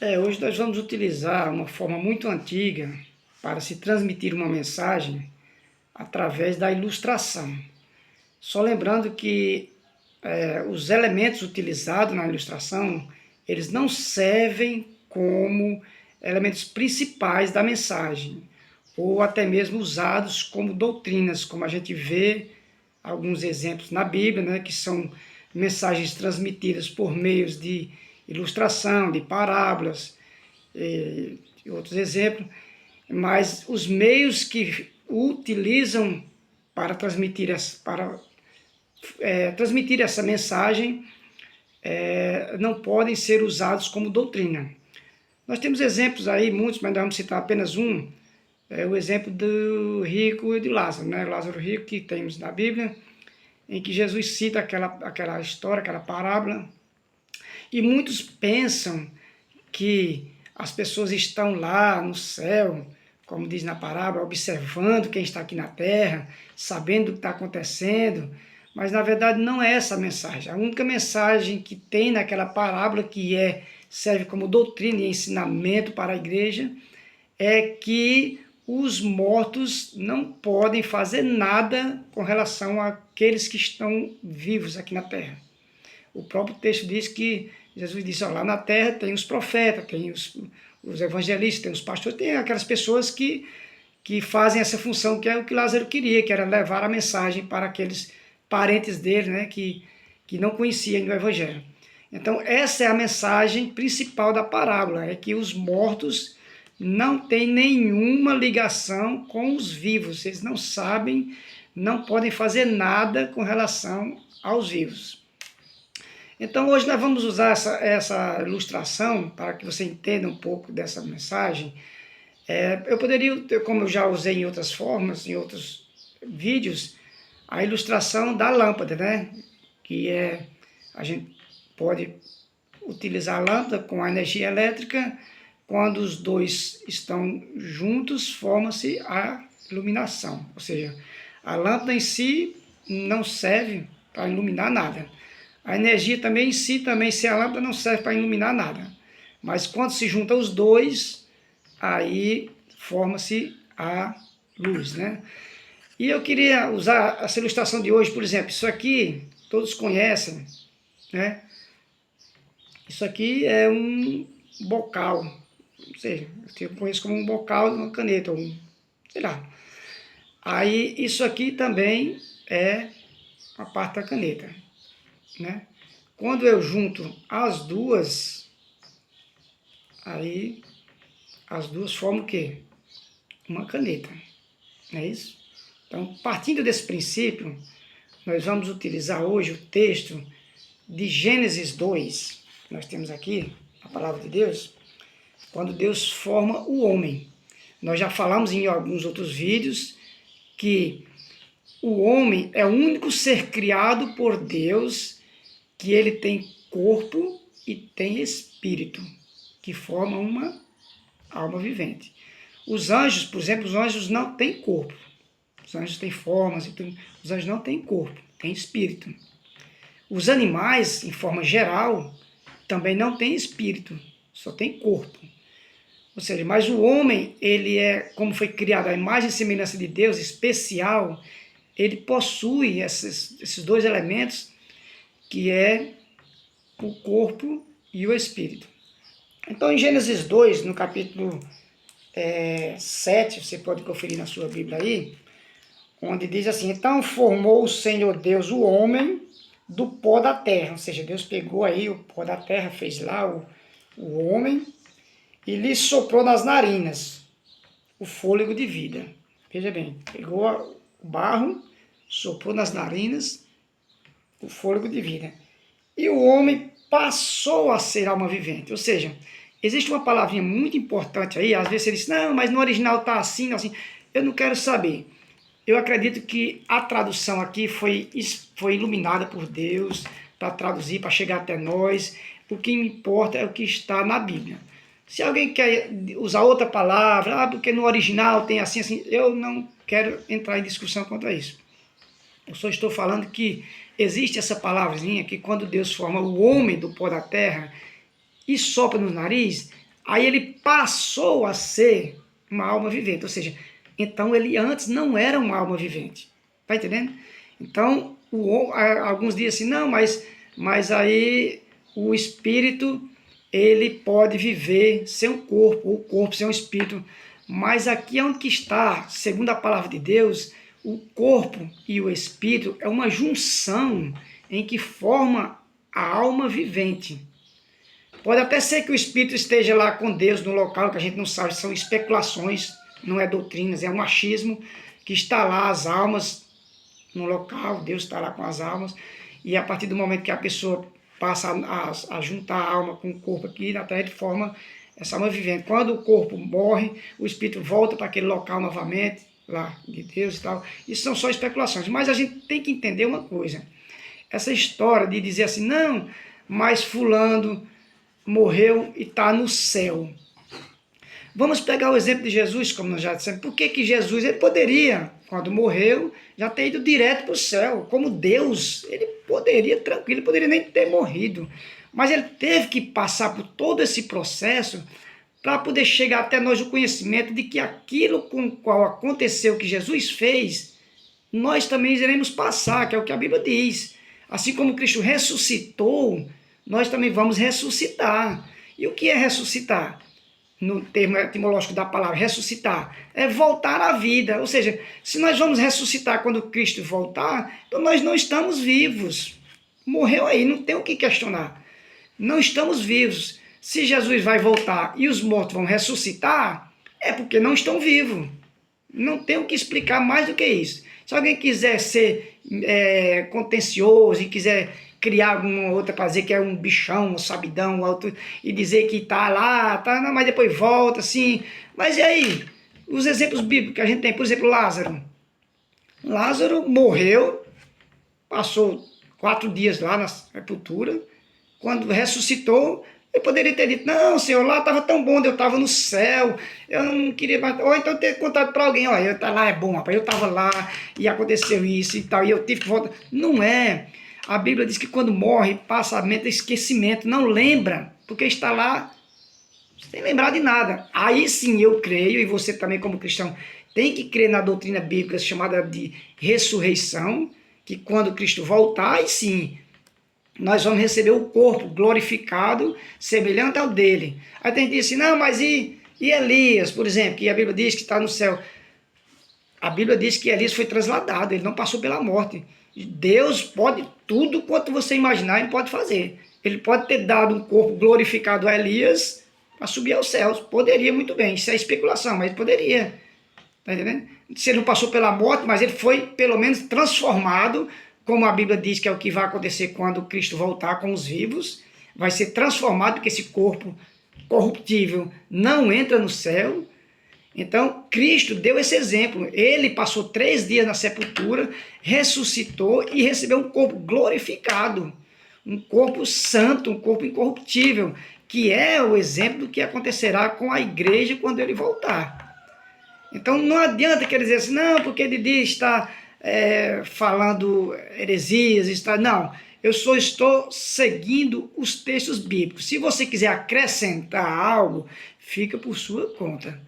Hoje nós vamos utilizar uma forma muito antiga para se transmitir uma mensagem através da ilustração. Só lembrando que os elementos utilizados na ilustração, eles não servem como elementos principais da mensagem, ou até mesmo usados como doutrinas, como a gente vê alguns exemplos na Bíblia, né, que são mensagens transmitidas por meios de ilustração, de parábolas, e outros exemplos, mas os meios que utilizam para transmitir essa mensagem não podem ser usados como doutrina. Nós temos exemplos aí, muitos, mas nós vamos citar apenas um, o exemplo do rico e de Lázaro, né? Lázaro rico que temos na Bíblia, em que Jesus cita aquela história, aquela parábola, e muitos pensam que as pessoas estão lá no céu, como diz na parábola, observando quem está aqui na terra, sabendo o que está acontecendo, mas na verdade não é essa a mensagem. A única mensagem que tem naquela parábola, que serve como doutrina e ensinamento para a igreja, é que os mortos não podem fazer nada com relação àqueles que estão vivos aqui na terra. O próprio texto diz que Jesus disse, ó, lá na terra tem os profetas, tem os evangelistas, tem os pastores, tem aquelas pessoas que fazem essa função que é o que Lázaro queria, que era levar a mensagem para aqueles parentes dele, né, que não conheciam o evangelho. Então, essa é a mensagem principal da parábola, é que os mortos não têm nenhuma ligação com os vivos, eles não sabem, não podem fazer nada com relação aos vivos. Então, hoje nós vamos usar essa ilustração para que você entenda um pouco dessa mensagem. Eu poderia, como eu já usei em outras formas, em outros vídeos, a ilustração da lâmpada, né? Que a gente pode utilizar a lâmpada com a energia elétrica, quando os dois estão juntos, forma-se a iluminação. Ou seja, a lâmpada em si não serve para iluminar nada. A energia também em si, também sem a lâmpada, não serve para iluminar nada. Mas quando se juntam os dois, aí forma-se a luz, né? E eu queria usar essa ilustração de hoje, por exemplo, isso aqui todos conhecem, né? Isso aqui é um bocal, não sei, eu conheço como um bocal de uma caneta, sei lá. Aí isso aqui também é a parte da caneta, né? Quando eu junto as duas, aí as duas formam o quê? Uma caneta, não é isso? Então, partindo desse princípio, nós vamos utilizar hoje o texto de Gênesis 2. Nós temos aqui a palavra de Deus, quando Deus forma o homem. Nós já falamos em alguns outros vídeos que o homem é o único ser criado por Deus que ele tem corpo e tem espírito, que formam uma alma vivente. Os anjos, por exemplo, os anjos não têm corpo. Os anjos têm formas, os anjos não têm corpo, têm espírito. Os animais, em forma geral, também não têm espírito, só tem corpo. Ou seja, mas o homem, ele como foi criado à imagem e semelhança de Deus, especial, ele possui esses dois elementos, que é o corpo e o espírito. Então, em Gênesis 2, no capítulo 7, você pode conferir na sua Bíblia aí, onde diz assim, então formou o Senhor Deus o homem do pó da terra, ou seja, Deus pegou aí o pó da terra, fez lá o homem, e lhe soprou nas narinas o fôlego de vida. Veja bem, pegou o barro, soprou nas narinas o fôlego de vida. E o homem passou a ser alma vivente. Ou seja, existe uma palavrinha muito importante aí, às vezes você diz, não, mas no original está assim, assim. Eu não quero saber. Eu acredito que a tradução aqui foi iluminada por Deus para traduzir, para chegar até nós. O que me importa é o que está na Bíblia. Se alguém quer usar outra palavra, porque no original tem assim, assim, eu não quero entrar em discussão quanto a isso. Eu só estou falando que existe essa palavrinha que quando Deus forma o homem do pó da terra e sopra no nariz, Aí ele passou a ser uma alma vivente, ou seja, então ele antes não era uma alma vivente. Está entendendo? Então, alguns dizem assim, não, mas aí o espírito, ele pode viver sem o corpo sem o espírito. Mas aqui é onde que está, segundo a palavra de Deus, o corpo e o espírito é uma junção em que forma a alma vivente. Pode até ser que o espírito esteja lá com Deus no local, que a gente não sabe, são especulações, não é doutrinas, é um achismo, que está lá as almas no local, Deus está lá com as almas, e a partir do momento que a pessoa passa a juntar a alma com o corpo aqui na Terra, forma essa alma vivente. Quando o corpo morre, o espírito volta para aquele local novamente, lá de Deus e tal. Isso são só especulações, mas a gente tem que entender uma coisa. Essa história de dizer assim, não, mas fulano morreu e está no céu. Vamos pegar o exemplo de Jesus, como nós já dissemos. Por que Jesus, ele poderia, quando morreu, já ter ido direto para o céu? Como Deus, ele poderia, tranquilo, ele poderia nem ter morrido. Mas ele teve que passar por todo esse processo para poder chegar até nós o conhecimento de que aquilo com o qual aconteceu, que Jesus fez, nós também iremos passar, que é o que a Bíblia diz. Assim como Cristo ressuscitou, nós também vamos ressuscitar. E o que é ressuscitar? No termo etimológico da palavra ressuscitar, é voltar à vida. Ou seja, se nós vamos ressuscitar quando Cristo voltar, então nós não estamos vivos. Morreu aí, não tem o que questionar. Não estamos vivos. Se Jesus vai voltar e os mortos vão ressuscitar, é porque não estão vivos. Não tem o que explicar mais do que isso. Se alguém quiser ser contencioso e quiser criar alguma outra para dizer que é um bichão, um sabidão, e dizer que está lá, não, mas depois volta, assim. Mas e aí? Os exemplos bíblicos que a gente tem, por exemplo, Lázaro. Lázaro morreu, passou 4 dias lá na sepultura, quando ressuscitou, eu poderia ter dito, não, Senhor, lá estava tão bom, eu estava no céu, eu não queria mais, ou então ter contado para alguém, olha, eu lá é bom, rapaz, eu estava lá e aconteceu isso e tal, e eu tive que voltar. Não é. A Bíblia diz que quando morre, passa a mente esquecimento, não lembra, porque está lá sem lembrar de nada. Aí sim eu creio, e você também como cristão tem que crer na doutrina bíblica chamada de ressurreição, que quando Cristo voltar, aí sim, nós vamos receber o corpo glorificado, semelhante ao dele. Aí tem gente que diz assim, não, mas e Elias, por exemplo, que a Bíblia diz que está no céu. A Bíblia diz que Elias foi transladado, ele não passou pela morte. Deus pode tudo quanto você imaginar, ele pode fazer. Ele pode ter dado um corpo glorificado a Elias para subir aos céus. Poderia muito bem, isso é especulação, mas poderia. Está entendendo? Se ele não passou pela morte, mas ele foi pelo menos transformado, como a Bíblia diz que é o que vai acontecer quando Cristo voltar com os vivos. Vai ser transformado, porque esse corpo corruptível não entra no céu. Então, Cristo deu esse exemplo. Ele passou 3 dias na sepultura, ressuscitou e recebeu um corpo glorificado, um corpo santo, um corpo incorruptível, que é o exemplo do que acontecerá com a igreja quando ele voltar. Então, não adianta querer dizer assim, não, porque ele está falando heresias, não. Eu só estou seguindo os textos bíblicos. Se você quiser acrescentar algo, fica por sua conta.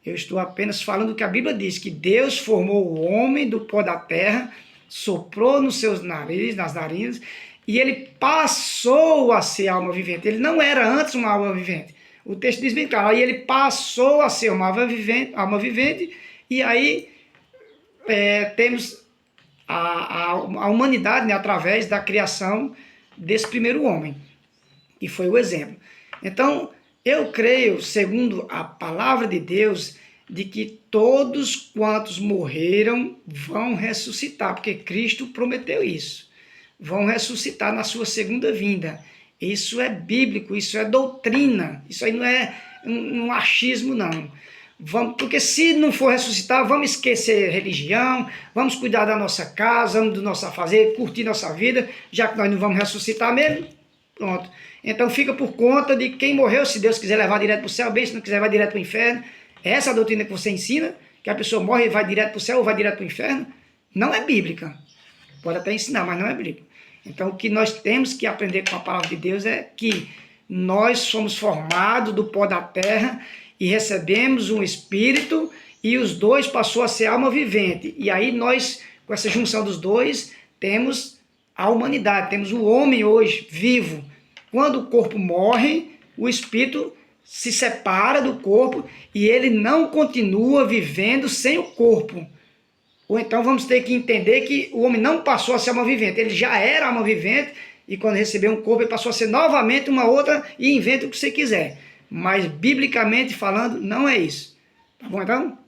Eu estou apenas falando o que a Bíblia diz, que Deus formou o homem do pó da terra, soprou nos seus narizes, nas narinas, e ele passou a ser alma vivente. Ele não era antes uma alma vivente. O texto diz bem claro, aí ele passou a ser uma alma vivente, e aí temos a humanidade, né, através da criação desse primeiro homem, que foi o exemplo. Então, eu creio, segundo a palavra de Deus, de que todos quantos morreram vão ressuscitar, porque Cristo prometeu isso. Vão ressuscitar na sua segunda vinda. Isso é bíblico, isso é doutrina, isso aí não é um achismo, não. Porque se não for ressuscitar, vamos esquecer religião, vamos cuidar da nossa casa, vamos do nosso afazer, curtir nossa vida, já que nós não vamos ressuscitar mesmo, pronto. Então fica por conta de quem morreu, se Deus quiser levar direto para o céu, bem, se não quiser vai direto para o inferno. Essa é a doutrina que você ensina, que a pessoa morre e vai direto para o céu ou vai direto para o inferno, não é bíblica. Pode até ensinar, mas não é bíblica. Então o que nós temos que aprender com a palavra de Deus é que nós somos formados do pó da terra e recebemos um espírito e os dois passou a ser alma vivente. E aí nós, com essa junção dos dois, temos a humanidade, temos o homem hoje vivo. Quando o corpo morre, o espírito se separa do corpo e ele não continua vivendo sem o corpo. Ou então vamos ter que entender que o homem não passou a ser alma vivente, ele já era alma vivente e quando recebeu um corpo ele passou a ser novamente uma outra e inventa o que você quiser. Mas biblicamente falando, não é isso. Tá bom então?